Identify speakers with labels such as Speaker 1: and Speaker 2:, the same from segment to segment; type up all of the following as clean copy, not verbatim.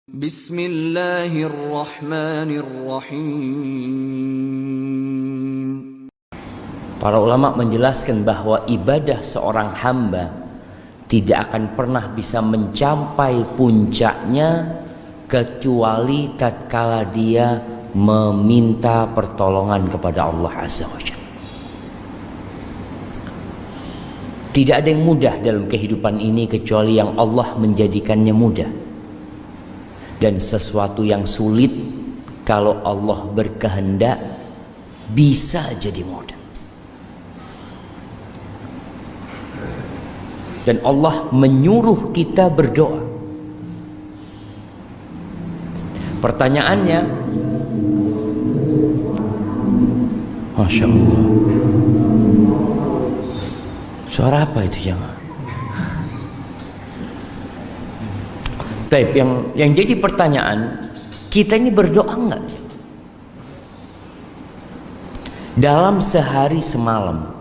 Speaker 1: Bismillahirrahmanirrahim.
Speaker 2: Para ulama menjelaskan bahwa ibadah seorang hamba tidak akan pernah bisa mencapai puncaknya kecuali tatkala dia meminta pertolongan kepada Allah Azza wa Jalla. Tidak ada yang mudah dalam kehidupan ini kecuali yang Allah menjadikannya mudah. Dan sesuatu yang sulit kalau Allah berkehendak bisa jadi mudah. Dan Allah menyuruh kita berdoa. Pertanyaannya, Masya Allah, suara apa itu jemaah? Baik, yang jadi pertanyaan, kita ini berdoa enggak? Dalam sehari semalam,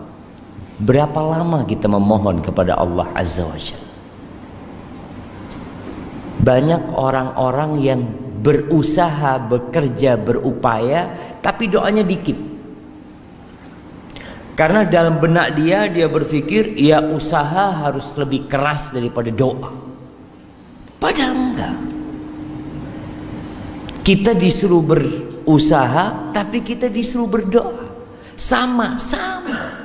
Speaker 2: berapa lama kita memohon kepada Allah Azza wa Jalla? Banyak orang-orang yang berusaha, bekerja, berupaya, tapi doanya dikit. Karena dalam benak dia berpikir, ya usaha harus lebih keras daripada doa. Padahal enggak. Kita disuruh berusaha, tapi kita disuruh berdoa. Sama-sama.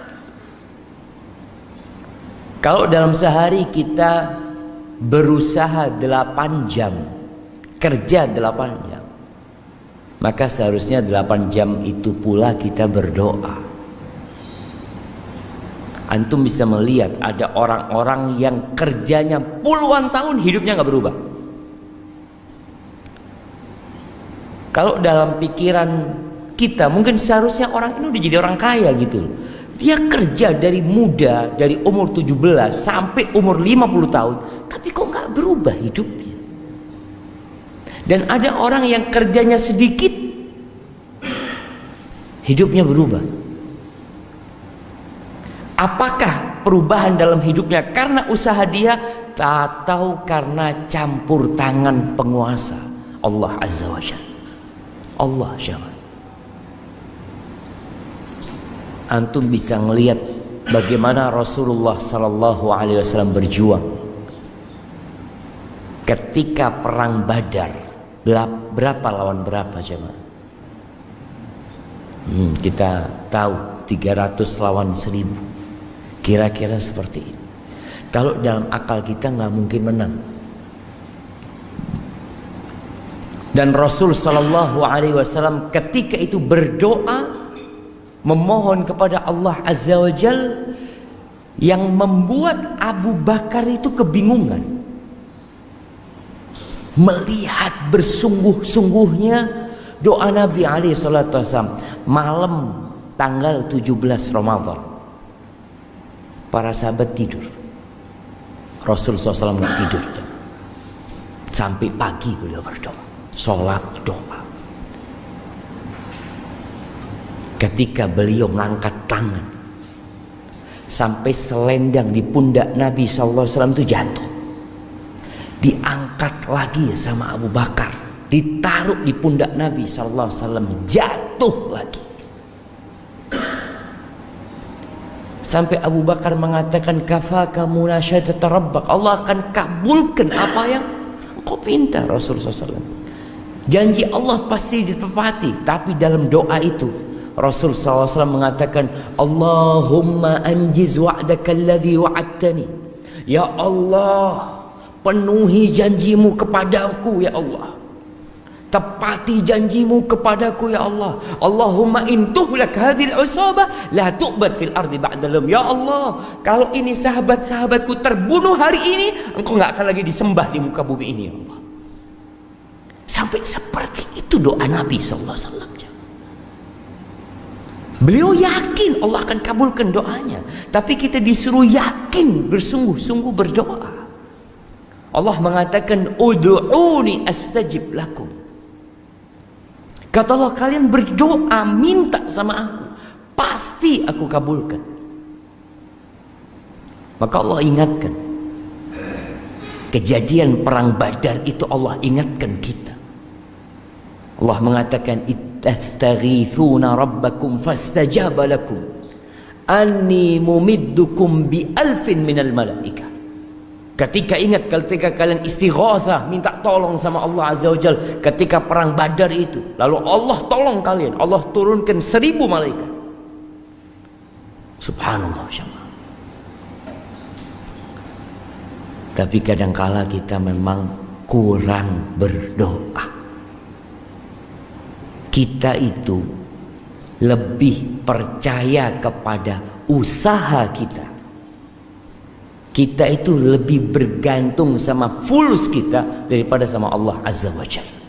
Speaker 2: Kalau dalam sehari kita berusaha 8 jam, kerja 8 jam, maka seharusnya 8 jam itu pula kita berdoa. Antum bisa melihat ada orang-orang yang kerjanya puluhan tahun hidupnya nggak berubah. Kalau dalam pikiran kita mungkin seharusnya orang ini udah jadi orang kaya gitu. Dia kerja dari muda, dari umur 17 sampai umur 50 tahun, tapi kok nggak berubah hidupnya. Dan ada orang yang kerjanya sedikit, hidupnya berubah. Apakah perubahan dalam hidupnya karena usaha dia atau karena campur tangan penguasa Allah Azza wa Jalla? Allah Jalla. Antum bisa melihat bagaimana Rasulullah sallallahu alaihi wasallam berjuang ketika perang Badar. Berapa lawan berapa jemaah? Kita tahu 300 lawan 1000. Kira-kira seperti itu. Kalau dalam akal kita nggak mungkin menang. Dan Rasul sallallahu alaihi wasallam ketika itu berdoa memohon kepada Allah Azza wa Jalla, yang membuat Abu Bakar itu kebingungan. Melihat bersungguh-sungguhnya doa Nabi alaihi salatu wasallam malam tanggal 17 Ramadan. Para sahabat tidur. Rasul SAW nggak tidur. Sampai pagi beliau berdoa. Sholat doa. Ketika beliau mengangkat tangan, sampai selendang di pundak Nabi SAW itu jatuh. Diangkat lagi sama Abu Bakar. Ditaruh di pundak Nabi SAW. Jatuh lagi. Sampai Abu Bakar mengatakan, kafaka munasyadat rabbak, Allah akan kabulkan apa yang engkau minta. Rasulullah SAW, janji Allah pasti ditepati. Tapi dalam doa itu Rasulullah SAW mengatakan, Allahumma anjiz wa'daka alladhi wa'adtani. Ya Allah, penuhi janjimu kepadaku ya Allah. Tepati janjimu kepadaku ya Allah. Allahumma intuhlak hadhil usabah la tu'bad fil ardi ba'dalum. Ya Allah, kalau ini sahabat-sahabatku terbunuh hari ini, engkau nggak akan lagi disembah di muka bumi ini ya Allah. Sampai seperti itu doa Nabi sallallahu alaihi wasallam. Beliau yakin Allah akan kabulkan doanya, tapi kita disuruh yakin bersungguh-sungguh berdoa. Allah mengatakan, ud'uni astajib lakum. Kata Allah, kalian berdoa, minta sama aku, pasti aku kabulkan. Maka Allah ingatkan, kejadian perang Badar itu Allah ingatkan kita. Allah mengatakan ittastaghithuna rabbakum fastajaba lakum anni mumiddukum bi alfin minal malaikah. Ketika kalian istighatsah, minta tolong sama Allah Azza wa Jalla ketika perang Badar itu, lalu Allah tolong kalian, Allah turunkan 1000 malaikat. Subhanallah. Tapi kadangkala kita memang kurang berdoa. Kita itu lebih percaya kepada usaha kita. Kita itu lebih bergantung sama fulus kita daripada sama Allah Azza wa Jalla.